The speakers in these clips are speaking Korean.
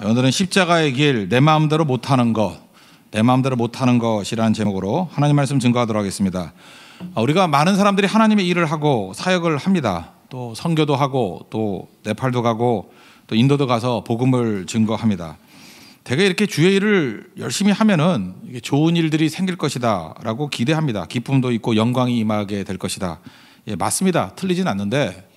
오늘은 십자가의 길, 내 마음대로 못하는 것, 내 마음대로 못하는 것이라는 제목으로 하나님 말씀 증거하도록 하겠습니다. 우리가 많은 사람들이 하나님의 일을 하고 사역을 합니다. 또 선교도 하고 또 네팔도 가고 또 인도도 가서 복음을 증거합니다. 대개 이렇게 주의 일을 열심히 하면은 이게 좋은 일들이 생길 것이다라고 기대합니다. 기쁨도 있고 영광이 임하게 될 것이다. 예, 맞습니다. 틀리진 않는데,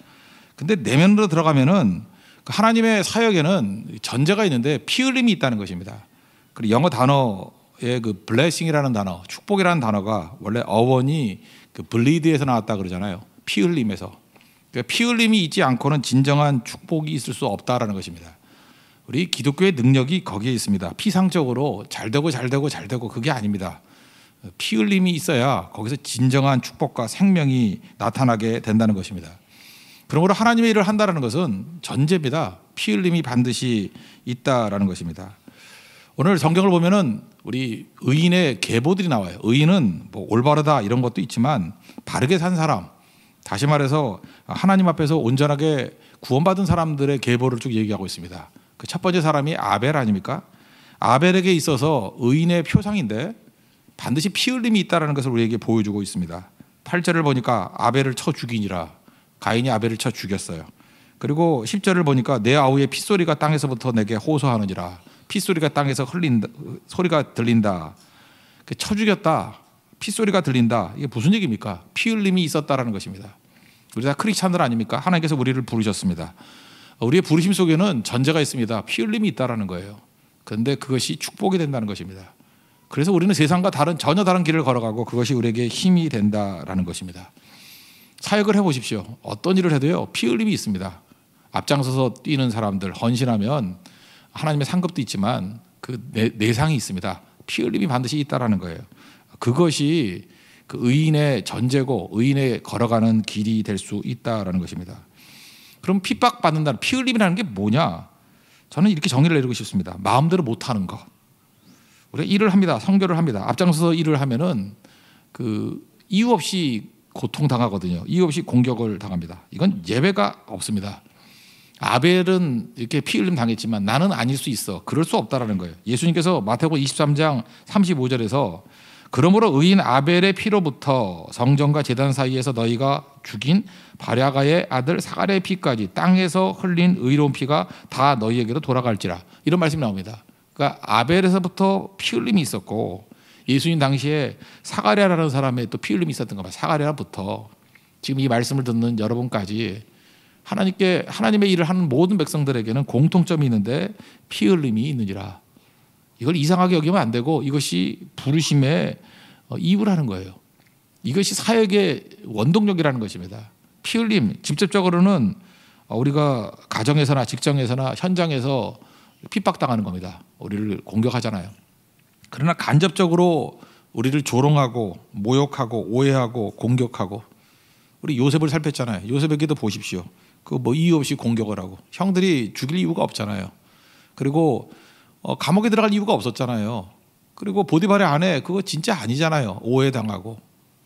근데 내면으로 들어가면은 하나님의 사역에는 전제가 있는데 피 흘림이 있다는 것입니다. 그리고 영어 단어의 그 blessing이라는 단어, 축복이라는 단어가 원래 어원이 그 bleed에서 나왔다 그러잖아요. 피 흘림에서. 그러니까 피 흘림이 있지 않고는 진정한 축복이 있을 수 없다라는 것입니다. 우리 기독교의 능력이 거기에 있습니다. 피상적으로 잘 되고 그게 아닙니다. 피 흘림이 있어야 거기서 진정한 축복과 생명이 나타나게 된다는 것입니다. 그러므로 하나님의 일을 한다는 것은 전제입니다. 피 흘림이 반드시 있다라는 것입니다. 오늘 성경을 보면은 우리 의인의 계보들이 나와요. 의인은 뭐 올바르다 이런 것도 있지만 바르게 산 사람, 다시 말해서 하나님 앞에서 온전하게 구원받은 사람들의 계보를 쭉 얘기하고 있습니다. 그 첫 번째 사람이 아벨 아닙니까? 아벨에게 있어서 의인의 표상인데 반드시 피 흘림이 있다는 것을 우리에게 보여주고 있습니다. 8절을 보니까 아벨을 쳐 죽이니라. 가인이 아벨을 쳐 죽였어요. 그리고 10절을 보니까 내 아우의 핏소리가 땅에서부터 내게 호소하느니라. 핏소리가 땅에서 흘린다, 소리가 들린다. 쳐 죽였다. 핏소리가 들린다. 이게 무슨 얘기입니까? 피 흘림이 있었다라는 것입니다. 우리 다 크리스찬들 아닙니까? 하나님께서 우리를 부르셨습니다. 우리의 부르심 속에는 전제가 있습니다. 피 흘림이 있다라는 거예요. 그런데 그것이 축복이 된다는 것입니다. 그래서 우리는 세상과 전혀 다른 길을 걸어가고 그것이 우리에게 힘이 된다라는 것입니다. 사역을 해보십시오. 어떤 일을 해도요, 피 흘림이 있습니다. 앞장서서 뛰는 사람들, 헌신하면 하나님의 상급도 있지만 그 내상이 있습니다. 피 흘림이 반드시 있다라는 거예요. 그것이 그 의인의 전제고 의인의 걸어가는 길이 될 수 있다라는 것입니다. 그럼 핍박받는다는 피 흘림이라는 게 뭐냐? 저는 이렇게 정의를 내리고 싶습니다. 마음대로 못하는 것. 우리가 일을 합니다. 선교를 합니다. 앞장서서 일을 하면은 그 이유 없이 고통당하거든요. 이유 없이 공격을 당합니다. 이건 예배가 없습니다. 아벨은 이렇게 피 흘림 당했지만 나는 아닐 수 있어. 그럴 수 없다라는 거예요. 예수님께서 마태복음 23장 35절에서 그러므로 의인 아벨의 피로부터 성전과 제단 사이에서 너희가 죽인 바랴가의 아들 사가랴의 피까지 땅에서 흘린 의로운 피가 다 너희에게로 돌아갈지라. 이런 말씀이 나옵니다. 그러니까 아벨에서부터 피 흘림이 있었고 예수님 당시에 사가랴라는 사람의 또 피 흘림이 있었던 겁니다. 사가랴부터 지금 이 말씀을 듣는 여러분까지 하나님의 일을 하는 모든 백성들에게는 공통점이 있는데 피 흘림이 있느니라. 이걸 이상하게 여기면 안 되고 이것이 부르심의 이유라는 거예요. 이것이 사역의 원동력이라는 것입니다. 피 흘림, 직접적으로는 우리가 가정에서나 직장에서나 현장에서 핍박당하는 겁니다. 우리를 공격하잖아요. 그러나 간접적으로 우리를 조롱하고 모욕하고 오해하고 공격하고, 우리 요셉을 살폈잖아요. 요셉에게도 보십시오. 그 뭐 이유 없이 공격을 하고 형들이 죽일 이유가 없잖아요. 그리고 감옥에 들어갈 이유가 없었잖아요. 그리고 보디발의 아내 그거 진짜 아니잖아요. 오해당하고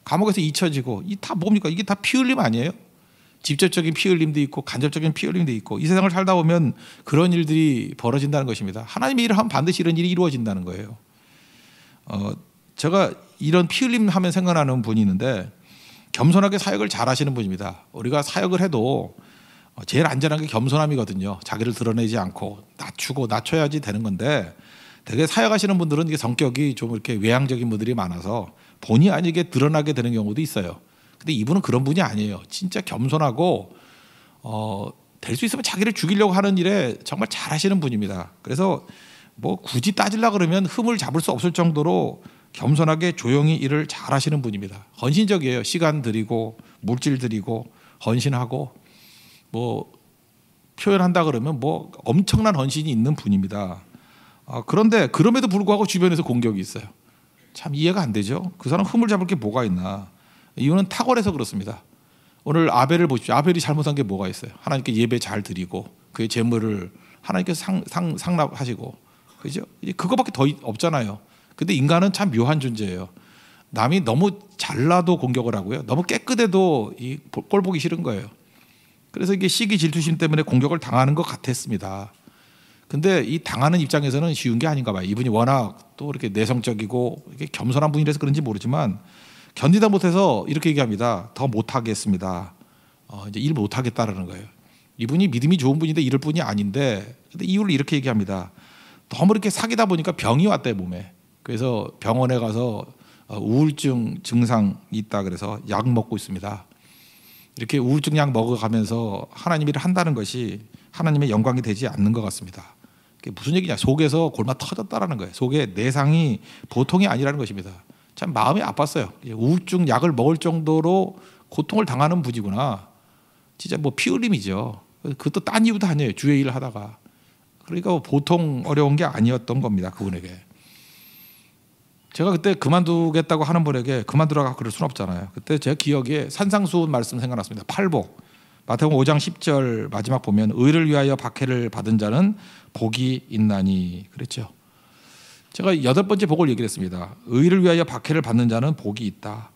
감옥에서 잊혀지고 이 다 뭡니까? 이게 다 피 흘림 아니에요? 직접적인 피 흘림도 있고 간접적인 피 흘림도 있고 이 세상을 살다 보면 그런 일들이 벌어진다는 것입니다. 하나님의 일을 하면 반드시 이런 일이 이루어진다는 거예요. 제가 이런 피 흘림 하면 생각나는 분이 있는데 겸손하게 사역을 잘 하시는 분입니다. 우리가 사역을 해도 제일 안전한 게 겸손함이거든요. 자기를 드러내지 않고 낮춰야지 되는 건데 되게 사역하시는 분들은 이게 성격이 좀 이렇게 외향적인 분들이 많아서 본의 아니게 드러나게 되는 경우도 있어요. 근데 이분은 그런 분이 아니에요. 진짜 겸손하고 될 수 있으면 자기를 죽이려고 하는 일에 정말 잘하시는 분입니다. 그래서 뭐 굳이 따지려고 그러면 흠을 잡을 수 없을 정도로 겸손하게 조용히 일을 잘하시는 분입니다. 헌신적이에요. 시간 들이고 물질 들이고 헌신하고 뭐 표현한다 그러면 뭐 엄청난 헌신이 있는 분입니다. 그런데 그럼에도 불구하고 주변에서 공격이 있어요. 참 이해가 안 되죠. 그 사람 흠을 잡을 게 뭐가 있나. 이유는 탁월해서 그렇습니다. 오늘 아벨을 보십시오. 아벨이 잘못한 게 뭐가 있어요? 하나님께 예배 잘 드리고 그의 재물을 하나님께서 상납하시고, 그죠? 그거밖에 더 없잖아요. 근데 인간은 참 묘한 존재예요. 남이 너무 잘나도 공격을 하고요. 너무 깨끗해도 꼴 보기 싫은 거예요. 그래서 이게 시기 질투심 때문에 공격을 당하는 것 같았습니다. 근데 이 당하는 입장에서는 쉬운 게 아닌가 봐요. 이분이 워낙 또 이렇게 내성적이고 이렇게 겸손한 분이라서 그런지 모르지만 견디다 못해서 이렇게 얘기합니다. 더 못하겠습니다. 이제 일 못하겠다라는 거예요. 이분이 믿음이 좋은 분인데 이럴 분이 아닌데, 근데 이유를 이렇게 얘기합니다. 너무 이렇게 사귀다 보니까 병이 왔대, 몸에. 그래서 병원에 가서 우울증 증상이 있다 그래서 약 먹고 있습니다. 이렇게 우울증 약 먹어가면서 하나님 일을 한다는 것이 하나님의 영광이 되지 않는 것 같습니다. 그게 무슨 얘기냐? 속에서 골마 터졌다라는 거예요. 속에 내상이 보통이 아니라는 것입니다. 참 마음이 아팠어요. 우울증 약을 먹을 정도로 고통을 당하는 분이구나. 진짜 뭐 피 흘림이죠. 그것도 딴 이유도 아니에요. 주의 일을 하다가. 그러니까 보통 어려운 게 아니었던 겁니다. 그분에게. 제가 그때 그만두겠다고 하는 분에게 그만두라고 그럴 수는 없잖아요. 그때 제 기억에 산상수훈 말씀 생각났습니다. 팔복. 마태복음 5장 10절 마지막 보면 의를 위하여 박해를 받은 자는 복이 있나니 그랬죠. 제가 8번째 복을 얘기를 했습니다. 의를 위하여 박해를 받는 자는 복이 있다.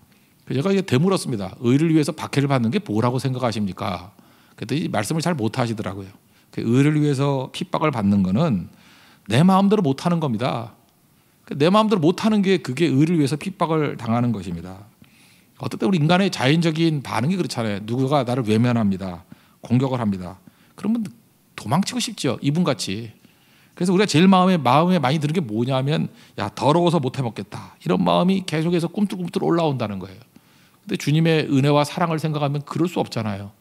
제가 이게 되물었습니다. 의를 위해서 박해를 받는 게 뭐라고 생각하십니까? 그랬더니 말씀을 잘 못하시더라고요. 의를 위해서 핍박을 받는 거는 내 마음대로 못하는 겁니다. 내 마음대로 못하는 게 그게 의를 위해서 핍박을 당하는 것입니다. 어떨 때 우리 인간의 자연적인 반응이 그렇잖아요. 누구가 나를 외면합니다. 공격을 합니다. 그러면 도망치고 싶죠. 이분같이. 그래서 우리가 제일 마음에 많이 드는 게 뭐냐면 야 더러워서 못 해먹겠다. 이런 마음이 계속해서 꿈틀꿈틀 올라온다는 거예요. 근데 주님의 은혜와 사랑을 생각하면 그럴 수 없잖아요.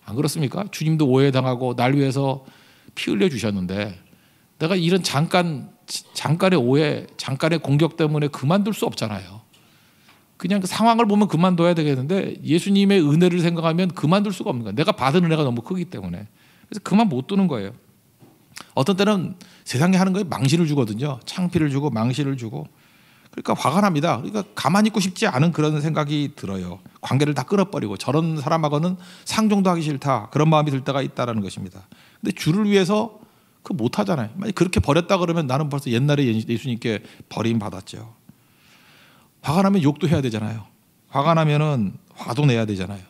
안 그렇습니까? 주님도 오해당하고 날 위해서 피 흘려 주셨는데 내가 이런 잠깐의 오해, 잠깐의 공격 때문에 그만둘 수 없잖아요. 그냥 그 상황을 보면 그만둬야 되겠는데 예수님의 은혜를 생각하면 그만둘 수가 없는 거예요. 내가 받은 은혜가 너무 크기 때문에. 그래서 그만 못 두는 거예요. 어떤 때는 세상에 하는 거에 망신을 주거든요. 창피를 주고 망신을 주고. 그러니까 화가 납니다. 그러니까 가만히 있고 싶지 않은 그런 생각이 들어요. 관계를 다 끊어버리고 저런 사람하고는 상종도 하기 싫다. 그런 마음이 들 때가 있다는 것입니다. 근데 주를 위해서 그거 못하잖아요. 만약 그렇게 버렸다 그러면 나는 벌써 옛날에 예수님께 버림받았죠. 화가 나면 욕도 해야 되잖아요. 화가 나면은 화도 내야 되잖아요.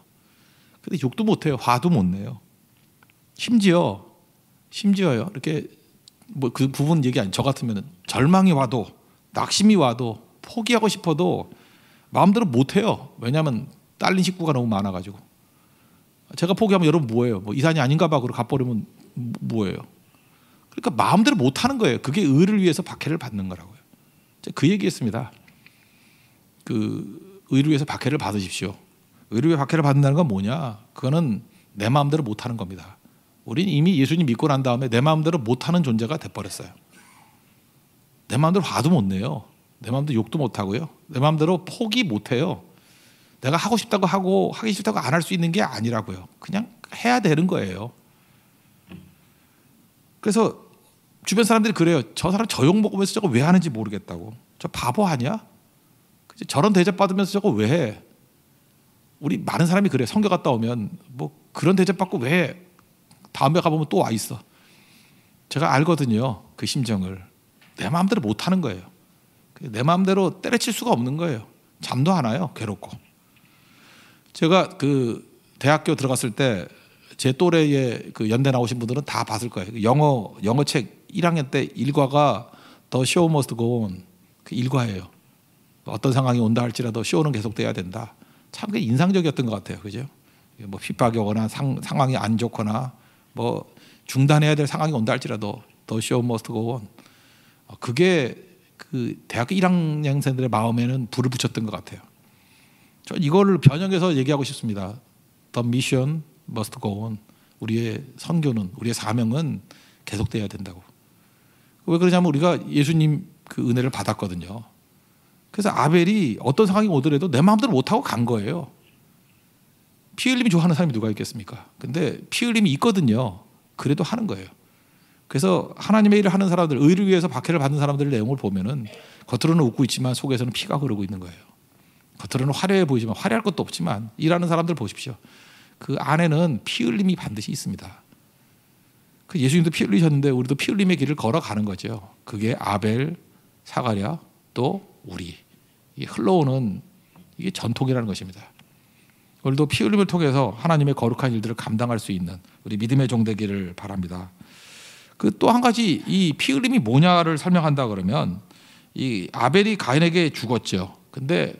근데 욕도 못해요. 화도 못 내요. 심지어요. 이렇게 뭐 그 부분 얘기 아니. 저 같으면은 절망이 와도 낙심이 와도 포기하고 싶어도 마음대로 못해요. 왜냐하면 딸린 식구가 너무 많아가지고. 제가 포기하면 여러분 뭐예요? 뭐 이산이 아닌가 봐. 그러고 가버리면 뭐예요? 그러니까 마음대로 못하는 거예요. 그게 의를 위해서 박해를 받는 거라고요. 제가 그 얘기했습니다. 그 의를 위해서 박해를 받으십시오. 의를 위해 박해를 받는다는 건 뭐냐? 그거는 내 마음대로 못하는 겁니다. 우리는 이미 예수님 믿고 난 다음에 내 마음대로 못하는 존재가 돼버렸어요. 내 마음대로 화도 못 내요. 내 마음대로 욕도 못 하고요. 내 마음대로 포기 못 해요. 내가 하고 싶다고 하고 하기 싫다고 안 할 수 있는 게 아니라고요. 그냥 해야 되는 거예요. 그래서 주변 사람들이 그래요. 저 사람 저 욕 먹으면서 저거 왜 하는지 모르겠다고. 저 바보 아니야? 저런 대접 받으면서 저거 왜 해? 우리 많은 사람이 그래. 성교 갔다 오면 뭐 그런 대접 받고 왜 다음에 가보면 또 와 있어. 제가 알거든요. 그 심정을. 내 마음대로 못 하는 거예요. 내 마음대로 때려칠 수가 없는 거예요. 잠도 안 와요. 괴롭고. 제가 그 대학교 들어갔을 때 제 또래의 그 연대 나오신 분들은 다 봤을 거예요. 영어 책 1학년 때 일과가 The Show Must Go On 그 일과예요. 어떤 상황이 온다 할지라도 쇼는 계속돼야 된다. 참 그게 인상적이었던 것 같아요. 그죠? 뭐 핍박이 오거나 상황이 안 좋거나 뭐 중단해야 될 상황이 온다 할지라도 The Show Must Go On. 그게 그 대학교 1학년생들의 마음에는 불을 붙였던 것 같아요. 저 이거를 변형해서 얘기하고 싶습니다. The mission must go on. 우리의 선교는, 우리의 사명은 계속돼야 된다고. 왜 그러냐면 우리가 예수님 그 은혜를 받았거든요. 그래서 아벨이 어떤 상황이 오더라도 내 마음대로 못하고 간 거예요. 피 흘림이 좋아하는 사람이 누가 있겠습니까? 근데 피 흘림이 있거든요. 그래도 하는 거예요. 그래서 하나님의 일을 하는 사람들, 의를 위해서 박해를 받는 사람들의 내용을 보면은 겉으로는 웃고 있지만 속에서는 피가 흐르고 있는 거예요. 겉으로는 화려해 보이지만 화려할 것도 없지만 일하는 사람들 보십시오. 그 안에는 피 흘림이 반드시 있습니다. 그 예수님도 피 흘리셨는데 우리도 피 흘림의 길을 걸어가는 거죠. 그게 아벨, 사가랴, 또 우리. 이게 흘러오는 이게 전통이라는 것입니다. 오늘도 피 흘림을 통해서 하나님의 거룩한 일들을 감당할 수 있는 우리 믿음의 종 되기를 바랍니다. 그 또 한 가지 이 피 흘림이 뭐냐를 설명한다 그러면 이 아벨이 가인에게 죽었죠. 근데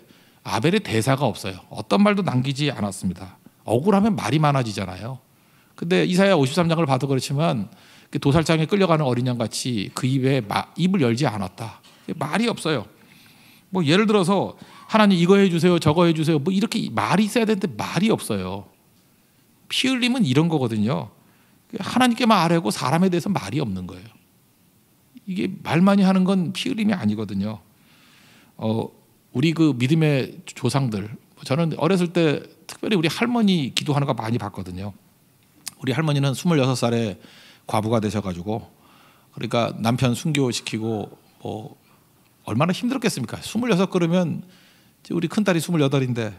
아벨의 대사가 없어요. 어떤 말도 남기지 않았습니다. 억울하면 말이 많아지잖아요. 근데 이사야 53장을 봐도 그렇지만 도살장에 끌려가는 어린 양 같이 그 입에 입을 열지 않았다. 말이 없어요. 뭐 예를 들어서 하나님 이거 해주세요, 저거 해주세요, 뭐 이렇게 말이 있어야 되는데 말이 없어요. 피 흘림은 이런 거거든요. 하나님께만 아뢰고 사람에 대해서 말이 없는 거예요. 이게 말 많이 하는 건 피 흘림이 아니거든요. 우리 그 믿음의 조상들, 저는 어렸을 때 특별히 우리 할머니 기도하는 거 많이 봤거든요. 우리 할머니는 26살에 과부가 되셔가지고, 그러니까 남편 순교시키고 뭐 얼마나 힘들었겠습니까? 26 그러면 우리 큰딸이 28인데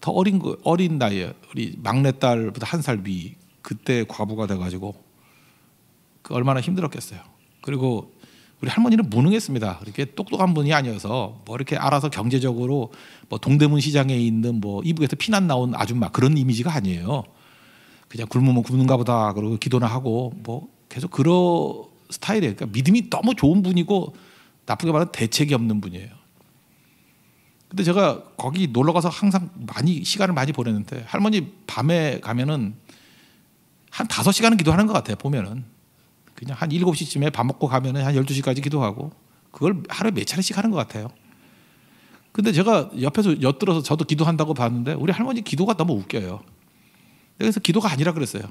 더 어린 나이에 우리 막내딸보다 1살 위, 그때 과부가 돼가지고 그 얼마나 힘들었겠어요. 그리고 우리 할머니는 무능했습니다. 그렇게 똑똑한 분이 아니어서 뭐 이렇게 알아서 경제적으로 뭐 동대문 시장에 있는 뭐 이북에서 피난 나온 아줌마 그런 이미지가 아니에요. 그냥 굶으면 굶는가 보다 그러고 기도나 하고 뭐 계속 그런 스타일이에요. 그러니까 믿음이 너무 좋은 분이고 나쁘게 말하면 대책이 없는 분이에요. 근데 제가 거기 놀러 가서 항상 시간을 많이 보냈는데 할머니 밤에 가면은 한 5시간은 기도하는 것 같아요. 보면은 그냥 한 7시쯤에 밥 먹고 가면은 한 12시까지 기도하고 그걸 하루에 몇 차례씩 하는 것 같아요. 근데 제가 옆에서 엿들어서 저도 기도한다고 봤는데 우리 할머니 기도가 너무 웃겨요. 그래서 기도가 아니라 그랬어요.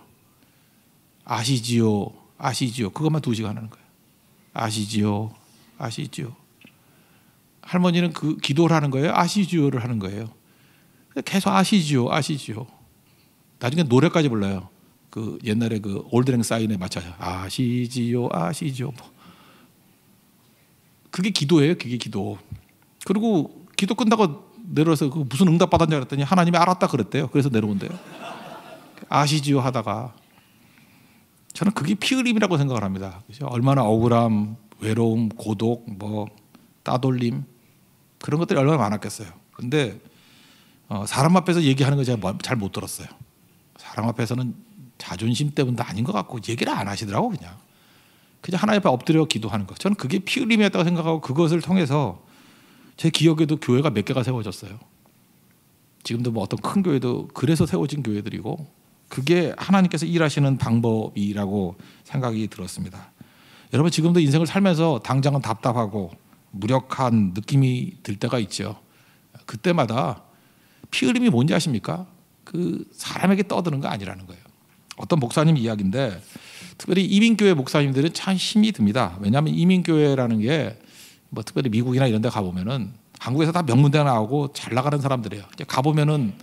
아시지요, 아시지요. 그것만 2시간 하는 거예요. 아시지요, 아시지요. 할머니는 그 기도를 하는 거예요, 아시지요를 하는 거예요. 계속 아시지요, 아시지요. 나중에 노래까지 불러요. 그 옛날에 그 올드랭 사인에 맞춰서 아시지요, 아시지요. 그게 기도예요, 그게 기도. 그리고 기도 끝나고 내려와서 그 무슨 응답 받았냐 그랬더니 하나님이 알았다 그랬대요. 그래서 내려온대요. 아시지요 하다가 저는 그게 피 흘림이라고 생각을 합니다. 그렇죠? 얼마나 억울함, 외로움, 고독, 뭐 따돌림 그런 것들이 얼마나 많았겠어요. 근데 사람 앞에서 얘기하는 거 제가 잘 못 들었어요. 사람 앞에서는 자존심 때문도 아닌 것 같고 얘기를 안 하시더라고. 그냥 하나님 앞에 엎드려 기도하는 거. 저는 그게 피 흘림이었다고 생각하고 그것을 통해서 제 기억에도 교회가 몇 개가 세워졌어요. 지금도 뭐 어떤 큰 교회도 그래서 세워진 교회들이고 그게 하나님께서 일하시는 방법이라고 생각이 들었습니다. 여러분 지금도 인생을 살면서 당장은 답답하고 무력한 느낌이 들 때가 있죠. 그때마다 피 흘림이 뭔지 아십니까? 그 사람에게 떠드는 거 아니라는 거예요. 어떤 목사님 이야기인데 특별히 이민교회 목사님들은 참 힘이 듭니다. 왜냐하면 이민교회라는 게 뭐 특별히 미국이나 이런 데 가보면은 한국에서 다 명문대 나오고 잘 나가는 사람들이에요. 가보면은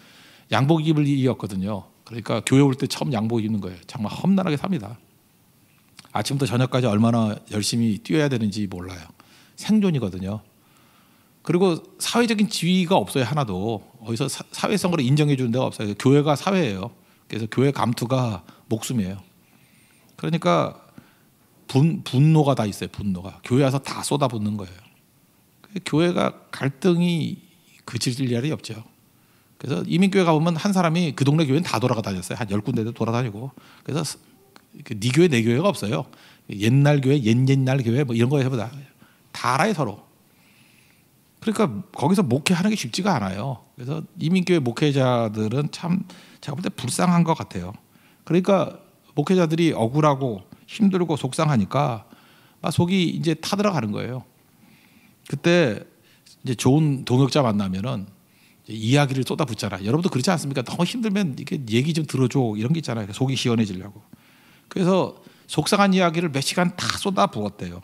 양복 입을 일이었거든요. 그러니까 교회 올 때 처음 양복 입는 거예요. 정말 험난하게 삽니다. 아침부터 저녁까지 얼마나 열심히 뛰어야 되는지 몰라요. 생존이거든요. 그리고 사회적인 지위가 없어요. 하나도. 어디서 사회성으로 인정해 주는 데가 없어요. 교회가 사회예요. 그래서 교회 감투가 목숨이에요. 그러니까 분노가 다 있어요. 분노가. 교회 와서 다 쏟아붓는 거예요. 교회가 갈등이 그칠 일이 없죠. 그래서 이민교회 가보면 한 사람이 그 동네 교회는 다 돌아가 다녔어요. 한 10군데도 돌아다니고. 그래서 네 교회 내 교회가 없어요. 옛날 교회, 옛날 교회 뭐 이런 거에서 다 알아요 서로. 그러니까 거기서 목회하는 게 쉽지가 않아요. 그래서 이민교회 목회자들은 참 제가 볼 때 불쌍한 것 같아요. 그러니까 목회자들이 억울하고 힘들고 속상하니까 막 속이 이제 타들어가는 거예요. 그때 이제 좋은 동역자 만나면은 이야기를 쏟아붓잖아. 여러분도 그렇지 않습니까? 너무 힘들면 이렇게 얘기 좀 들어줘 이런 게 있잖아요. 속이 시원해지려고. 그래서 속상한 이야기를 몇 시간 다 쏟아부었대요.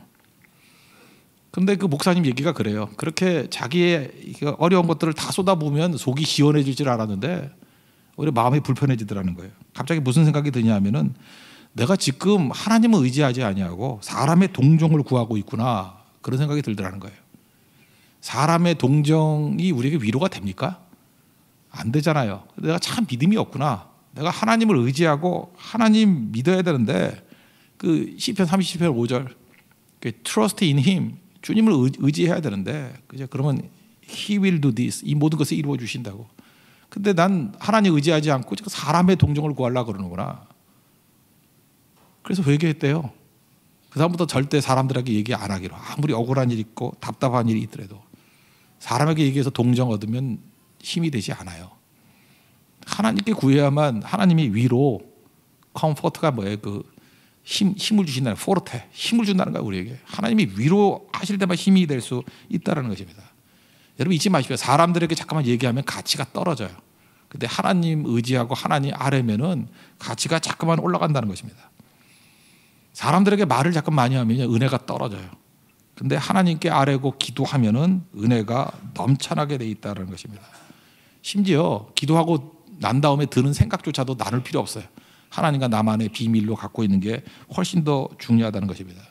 근데 그 목사님 얘기가 그래요. 그렇게 자기의 어려운 것들을 다 쏟아부으면 속이 시원해질 줄 알았는데 오히려 마음이 불편해지더라는 거예요. 갑자기 무슨 생각이 드냐면은 내가 지금 하나님을 의지하지 아니하고 사람의 동정을 구하고 있구나 그런 생각이 들더라는 거예요. 사람의 동정이 우리에게 위로가 됩니까? 안 되잖아요. 내가 참 믿음이 없구나. 내가 하나님을 의지하고 하나님 믿어야 되는데 그 시편 37편 5절 Trust in Him 주님을 의지해야 되는데 그러면 He will do this 이 모든 것을 이루어 주신다고. 근데 난 하나님 의지하지 않고 사람의 동정을 구하려고 그러는구나. 그래서 회개했대요. 그 다음부터 절대 사람들에게 얘기 안 하기로. 아무리 억울한 일이 있고 답답한 일이 있더라도 사람에게 얘기해서 동정 얻으면 힘이 되지 않아요. 하나님께 구해야만 하나님이 위로, 컴포트가 뭐예요? 힘을 주신다는, 포르테, 힘을 준다는 거예요, 우리에게. 하나님이 위로 하실 때만 힘이 될 수 있다는 것입니다. 여러분 잊지 마십시오. 사람들에게 잠깐만 얘기하면 가치가 떨어져요. 근데 하나님 의지하고 하나님 아래면은 가치가 자꾸만 올라간다는 것입니다. 사람들에게 말을 자꾸 많이 하면 은혜가 떨어져요. 근데 하나님께 아뢰고 기도하면은 은혜가 넘쳐나게 돼 있다는 것입니다. 심지어 기도하고 난 다음에 드는 생각조차도 나눌 필요 없어요. 하나님과 나만의 비밀로 갖고 있는 게 훨씬 더 중요하다는 것입니다.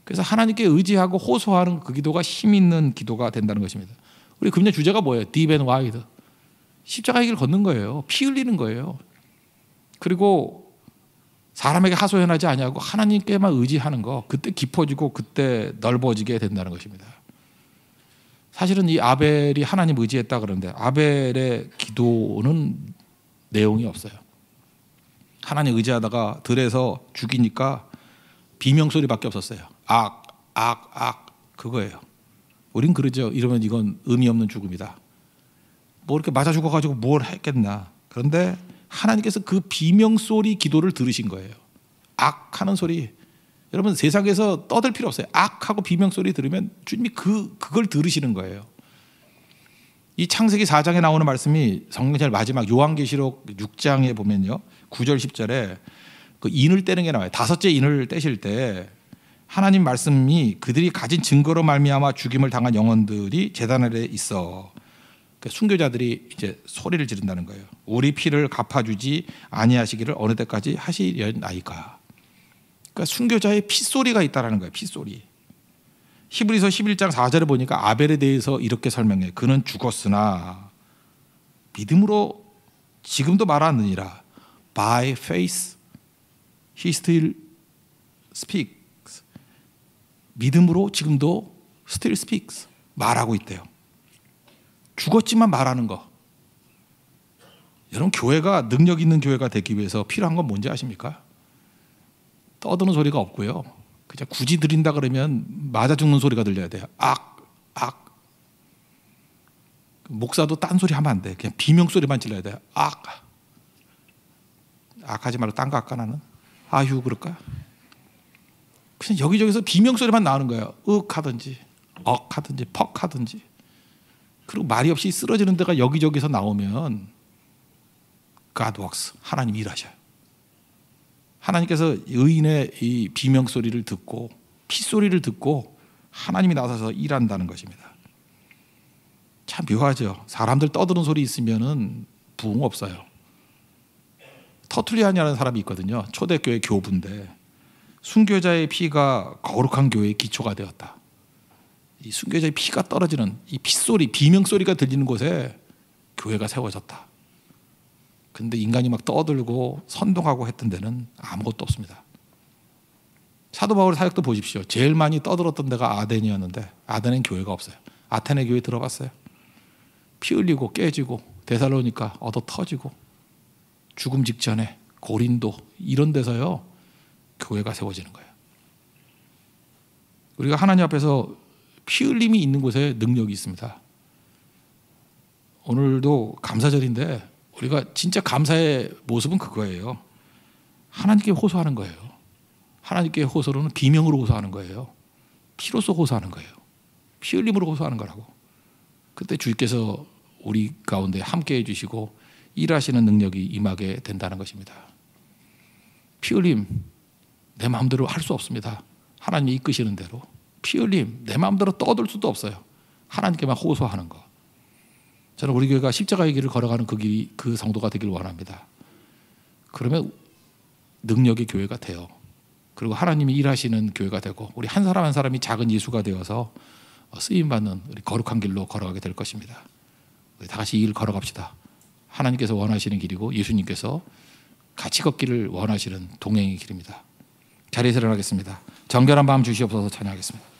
그래서 하나님께 의지하고 호소하는 그 기도가 힘 있는 기도가 된다는 것입니다. 우리 금년 주제가 뭐예요? Deep and wide. 십자가의 길 걷는 거예요. 피 흘리는 거예요. 그리고 사람에게 하소연하지 아니하고 하나님께만 의지하는 거, 그때 깊어지고 그때 넓어지게 된다는 것입니다. 사실은 이 아벨이 하나님 의지했다 그러는데 아벨의 기도는 내용이 없어요. 하나님 의지하다가 들에서 죽이니까 비명소리밖에 없었어요. 악, 악, 악, 그거예요. 우린 그러죠. 이러면 이건 의미 없는 죽음이다. 뭐 이렇게 맞아 죽어가지고 뭘 했겠나. 그런데 하나님께서 그 비명소리 기도를 들으신 거예요. 악 하는 소리. 여러분 세상에서 떠들 필요 없어요. 악하고 비명소리 들으면 주님이 그걸 들으시는 거예요. 이 창세기 4장에 나오는 말씀이 성경 제일 마지막 요한계시록 6장에 보면요. 9절 10절에 그 인을 떼는 게 나와요. 5째 인을 떼실 때 하나님 말씀이 그들이 가진 증거로 말미암아 죽임을 당한 영혼들이 제단 아래 있어. 순교자들이 이제 소리를 지른다는 거예요. 우리 피를 갚아주지 아니하시기를 어느 때까지 하시려나이까. 그러니까 순교자의 핏소리가 있다라는 거예요. 핏소리. 히브리서 11장 4절에 보니까 아벨에 대해서 이렇게 설명해. 그는 죽었으나 믿음으로 지금도 말하느니라. By faith he still speaks. 믿음으로 지금도 still speaks. 말하고 있대요. 죽었지만 말하는 거. 여러분 교회가 능력 있는 교회가 되기 위해서 필요한 건 뭔지 아십니까? 떠드는 소리가 없고요. 그냥 굳이 드린다 그러면 맞아 죽는 소리가 들려야 돼요. 악, 악. 목사도 딴 소리 하면 안 돼. 그냥 비명 소리만 질러야 돼요. 악. 악하지 말고 딴 거 할까 나는? 아휴 그럴까? 그냥 여기저기서 비명 소리만 나오는 거예요. 윽 하든지 억 하든지 퍽 하든지. 그리고 말이 없이 쓰러지는 데가 여기저기서 나오면 God works. 하나님 일하셔요. 하나님께서 의인의 이 비명 소리를 듣고 피 소리를 듣고 하나님이 나서서 일한다는 것입니다. 참 묘하죠. 사람들 떠드는 소리 있으면은 부흥 없어요. 터툴리안이라는 사람이 있거든요. 초대교회 교부인데 순교자의 피가 거룩한 교회의 기초가 되었다. 이 순교자의 피가 떨어지는 이 핏소리, 비명소리가 들리는 곳에 교회가 세워졌다. 근데 인간이 막 떠들고 선동하고 했던 데는 아무것도 없습니다. 사도 바울의 사역도 보십시오. 제일 많이 떠들었던 데가 아덴이었는데 아덴엔 교회가 없어요. 아테네 교회 들어봤어요? 피 흘리고 깨지고 데살로니가 얻어 터지고 죽음 직전에 고린도 이런 데서요 교회가 세워지는 거예요. 우리가 하나님 앞에서 피 흘림이 있는 곳에 능력이 있습니다. 오늘도 감사절인데 우리가 진짜 감사의 모습은 그거예요. 하나님께 호소하는 거예요. 하나님께 호소로는 비명으로 호소하는 거예요. 피로써 호소하는 거예요. 피 흘림으로 호소하는 거라고. 그때 주께서 우리 가운데 함께해 주시고 일하시는 능력이 임하게 된다는 것입니다. 피 흘림 내 마음대로 할 수 없습니다. 하나님이 이끄시는 대로. 피 흘림 내 마음대로 떠들 수도 없어요. 하나님께만 호소하는 거. 저는 우리 교회가 십자가의 길을 걸어가는 그 길이 그 성도가 되길 원합니다. 그러면 능력의 교회가 돼요. 그리고 하나님이 일하시는 교회가 되고 우리 한 사람 한 사람이 작은 예수가 되어서 쓰임받는 우리 거룩한 길로 걸어가게 될 것입니다. 우리 다 같이 이 길 걸어갑시다. 하나님께서 원하시는 길이고 예수님께서 같이 걷기를 원하시는 동행의 길입니다. 자리에서 일어나겠습니다. 정결한 마음 주시옵소서 찬양하겠습니다.